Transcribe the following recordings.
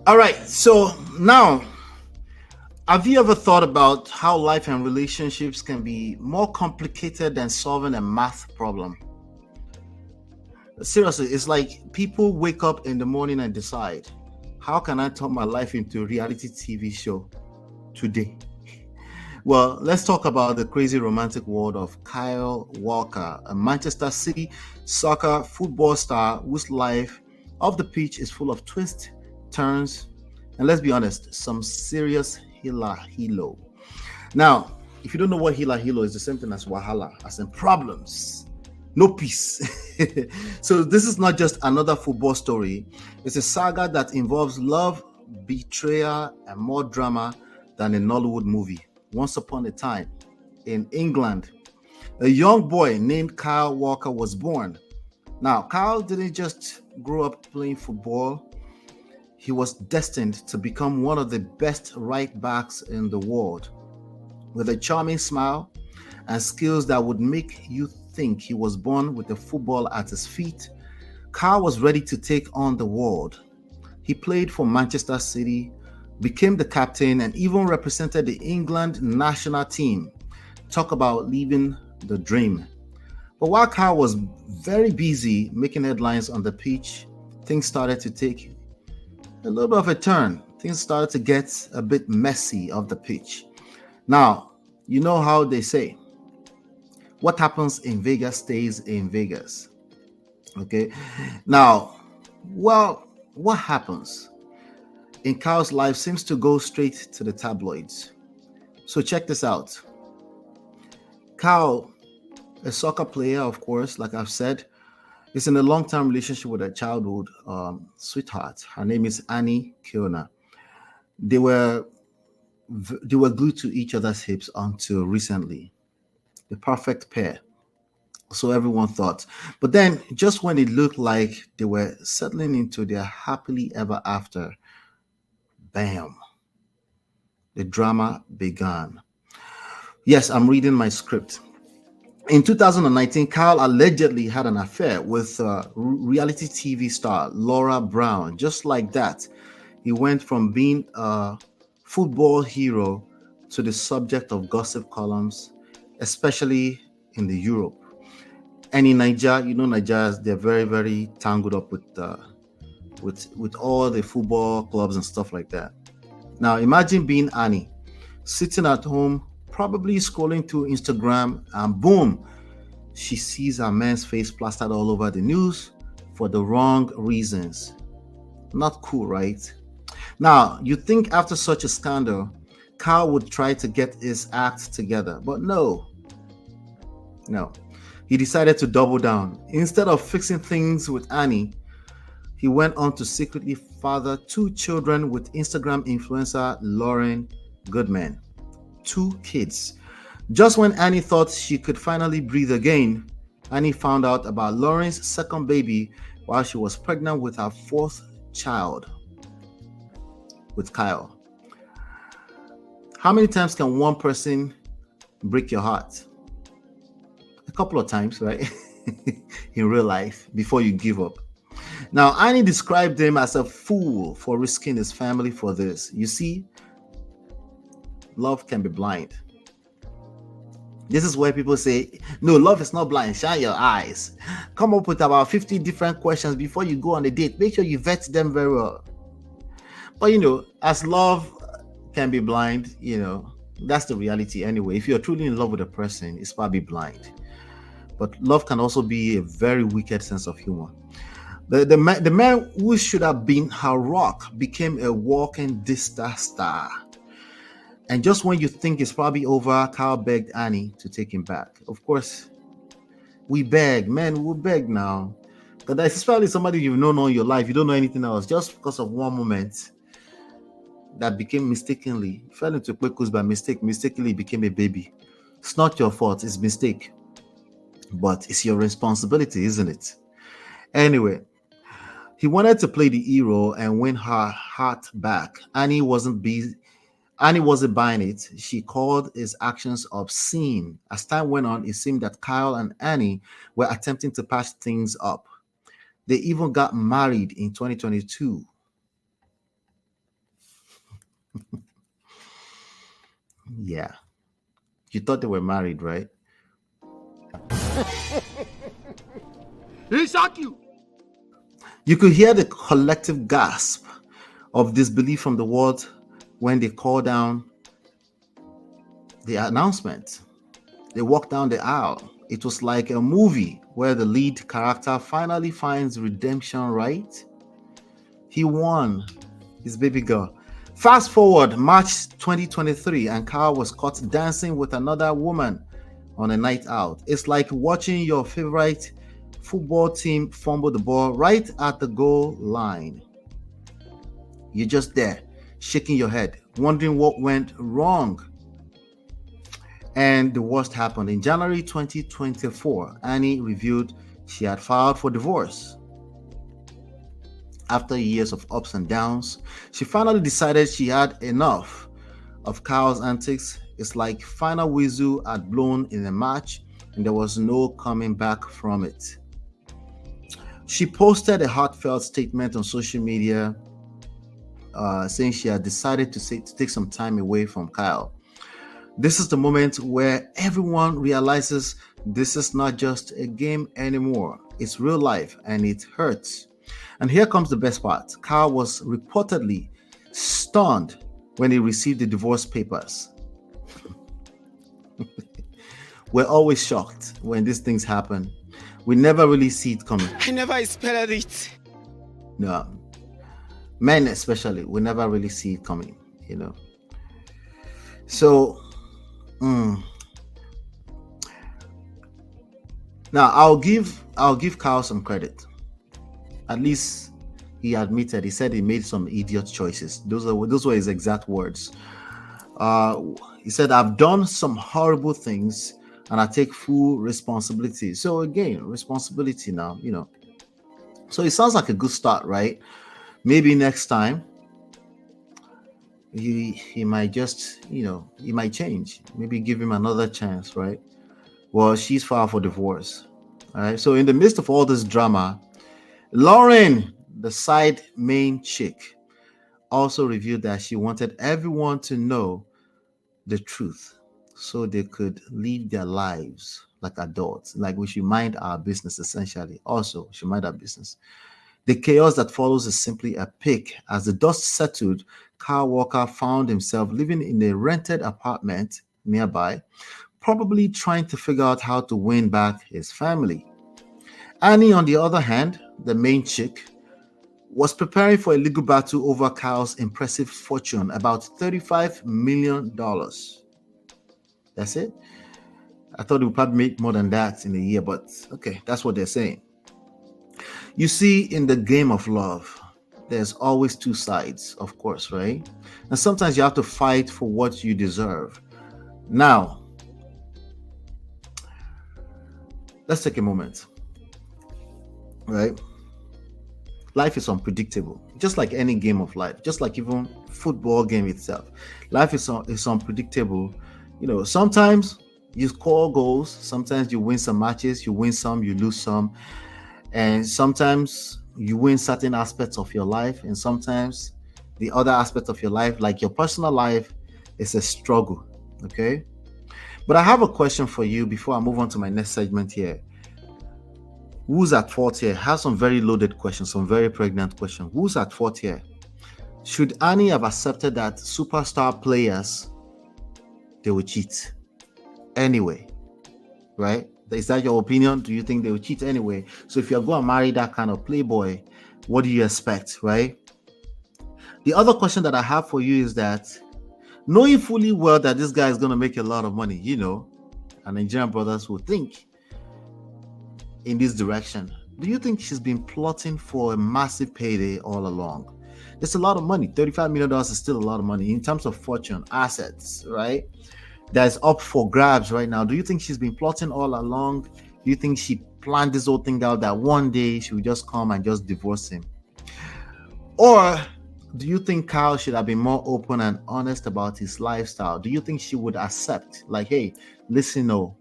All right. So now, have you ever thought about how life and relationships can be more complicated than solving a math problem? Seriously, it's like people wake up in the morning and decide, how can I turn my life into a reality TV show today? Well, let's talk about the crazy romantic world of Kyle Walker, a Manchester City soccer football star whose life off the pitch is full of twists, turns, and let's be honest, some serious hila. Now, if you don't know what hila is, the same thing as wahala, as in problems, no peace. So this is not just another football story. It's a saga that involves love, betrayal, and more drama than a Nollywood movie. Once upon a time, in England, a young boy named Kyle Walker was born. Now, Kyle didn't just grow up playing football, he was destined to become one of the best right backs in the world. With a charming smile and skills that would make you think he was born with a football at his feet, Kyle was ready to take on the world. He played for Manchester City, became the captain, and even represented the England national team. Talk about living the dream. But while Kyle was very busy making headlines on the pitch, things started to take a little bit of a turn. Things started to get a bit messy off the pitch. Now, you know how they say, what happens in Vegas stays in Vegas. Okay. Now, well, what happens in Kyle's life seems to go straight to the tabloids. So check this out. Kyle, a soccer player, of course, like I've said, is in a long-term relationship with a childhood sweetheart. Her name is Annie Kiona. They were they were glued to each other's hips until recently. The perfect pair, so everyone thought. But then, just when it looked like they were settling into their happily ever after, bam, the drama began. Yes, I'm reading my script. In 2019, Kyle allegedly had an affair with reality TV star Laura Brown. Just like that, he went from being a football hero to the subject of gossip columns, especially in the Europe. And in Nigeria, you know, Nigerians, they're very, very tangled up with all the football clubs and stuff like that. Now, imagine being Annie, sitting at home, probably scrolling through Instagram, and boom, she sees her man's face plastered all over the news for the wrong reasons. Not cool, right? Now, you think after such a scandal, Carl would try to get his act together, but no. He decided to double down. Instead of fixing things with Annie, he went on to secretly father two children with Instagram influencer Lauren Goodman. Two kids. Just when Annie thought she could finally breathe again, Annie found out about Lauren's second baby while she was pregnant with her fourth child with Kyle. How many times can one person break your heart? A couple of times, right? In real life before you give up. Now, Annie described him as a fool for risking his family for this. You see, love can be blind. This is where people say, no, love is not blind. Shine your eyes. Come up with about 50 different questions before you go on a date. Make sure you vet them very well. But, as love can be blind, that's the reality anyway. If you're truly in love with a person, it's probably blind. But love can also be a very wicked sense of humor. The man who should have been her rock became a walking disaster. And just when you think it's probably over, Kyle begged Annie to take him back. Of course, we beg. Men, we beg now. But that's especially somebody you've known all your life. You don't know anything else. Just because of one moment that fell into Kwekus by mistake, mistakenly became a baby. It's not your fault. It's mistake. But it's your responsibility, isn't it? Anyway, he wanted to play the hero and win her heart back. Annie wasn't buying it. She called his actions obscene. As time went on, it seemed that Kyle and Annie were attempting to patch things up. They even got married in 2022. Yeah. You thought they were married, right? He shock you. You could hear the collective gasp of disbelief from the world when they called down the announcement. They walked down the aisle. It was like a movie where the lead character finally finds redemption, right? He won his baby girl. Fast forward March 2023, and Kyle was caught dancing with another woman on a night out. It's like watching your favorite football team fumble the ball right at the goal line. You're just there, shaking your head, wondering what went wrong. And the worst happened. In January 2024, Annie revealed she had filed for divorce. After years of ups and downs, she finally decided she had enough of Kyle's antics. It's like final whistle had blown in a match and there was no coming back from it. She posted a heartfelt statement on social media saying she had decided to take some time away from Kyle. This is the moment where everyone realizes this is not just a game anymore. It's real life and it hurts. And here comes the best part. Kyle was reportedly stunned when he received the divorce papers. We're always shocked when these things happen. We never really see it coming. I never expected it. No. Men especially, we never really see it coming, you know. So now I'll give Kyle some credit. At least he admitted, he said he made some idiot choices. Those were his exact words. He said, I've done some horrible things and I take full responsibility. So again, responsibility now, you know. So it sounds like a good start, right? Maybe next time he might just, you know, he might change. Maybe give him another chance, right? Well, she's filed for divorce. All right. So in the midst of all this drama, Lauren, the side main chick, also revealed that she wanted everyone to know the truth so they could live their lives like adults. Like we should mind our business, essentially. Also, we should mind our business. The chaos that follows is simply a pic. As the dust settled, Kyle Walker found himself living in a rented apartment nearby, probably trying to figure out how to win back his family. Annie, on the other hand, the main chick, was preparing for a legal battle over Kyle's impressive fortune, about $35 million. That's it. I thought it would probably make more than that in a year, but okay, that's what they're saying. You see, in the game of love, there's always two sides, of course, right? And sometimes you have to fight for what you deserve. Now, let's take a moment, right? Life is unpredictable, just like any game of life, just like even football game itself. Life is unpredictable. You know, sometimes you score goals, sometimes you win some matches, you win some, you lose some, and sometimes you win certain aspects of your life, and sometimes the other aspect of your life, like your personal life, is a struggle. Okay, but I have a question for you before I move on to my next segment here. Who's at fault here? I have some very loaded questions, some very pregnant questions. Who's at fault here? Should Annie have accepted that superstar players, they will cheat anyway, right? Is that your opinion? Do you think they will cheat anyway? So if you're going to marry that kind of playboy, what do you expect, right? The other question that I have for you is that, knowing fully well that this guy is going to make a lot of money, you know, and Nigerian brothers will think in this direction, do you think she's been plotting for a massive payday all along? It's a lot of money. $35 million is still a lot of money in terms of fortune, assets, right? That's up for grabs right now. Do you think she's been plotting all along? Do you think she planned this whole thing out that one day she would just come and just divorce him? Or do you think Kyle should have been more open and honest about his lifestyle? Do you think she would accept, like, hey, listen, no,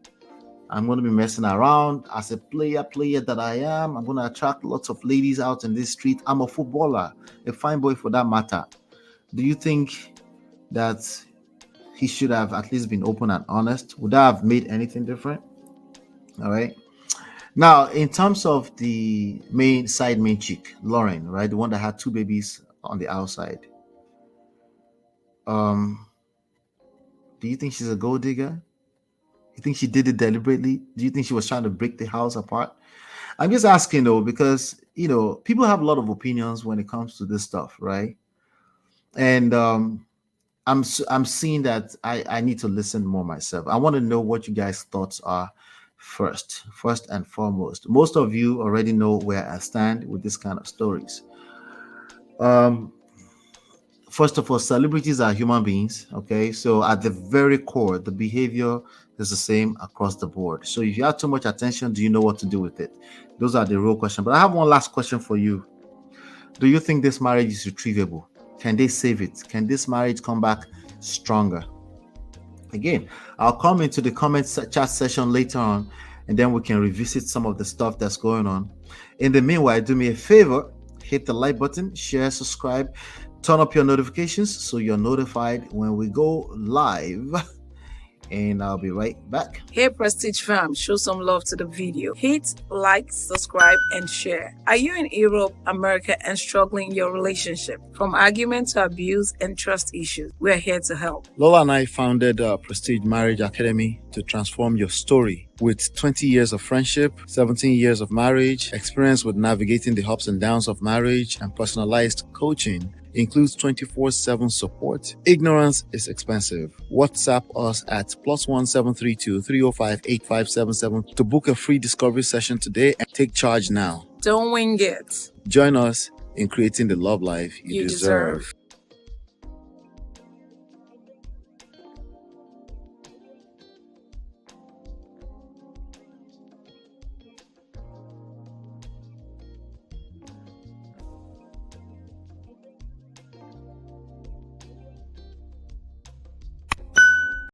I'm going to be messing around as a player that I am. I'm going to attract lots of ladies out in this street. I'm a footballer, a fine boy for that matter. Do you think that he should have at least been open and honest. Would that have made anything different? All right. Now, in terms of the main chick, Lauren, right, the one that had 2 babies on the outside. Do you think she's a gold digger? You think she did it deliberately? Do you think she was trying to break the house apart? I'm just asking though, because people have a lot of opinions when it comes to this stuff, right? And I'm seeing that I need to listen more myself. I want to know what you guys' thoughts are first and foremost. Most of you already know where I stand with this kind of stories. First of all, celebrities are human beings, okay? So at the very core, the behavior is the same across the board. So if you have too much attention, do you know what to do with it? Those are the real questions. But I have one last question for you. Do you think this marriage is retrievable? Can they save it? Can this marriage come back stronger? Again, I'll come into the comment chat session later on, and then we can revisit some of the stuff that's going on. In the meanwhile, do me a favor, hit the like button, share, subscribe, turn up your notifications so you're notified when we go live. And I'll be right back. Hey Prestige fam, show some love to the video. Hit like, subscribe, and share. Are you in Europe, America, and struggling in your relationship? From argument to abuse and trust issues, we're here to help. Lola and I founded Prestige Marriage Academy to transform your story. With 20 years of friendship, 17 years of marriage, experience with navigating the ups and downs of marriage, and personalized coaching, includes 24/7 support. Ignorance is expensive. WhatsApp us at +1 732 305 8577 to book a free discovery session today and take charge now. Don't wing it. Join us in creating the love life you deserve.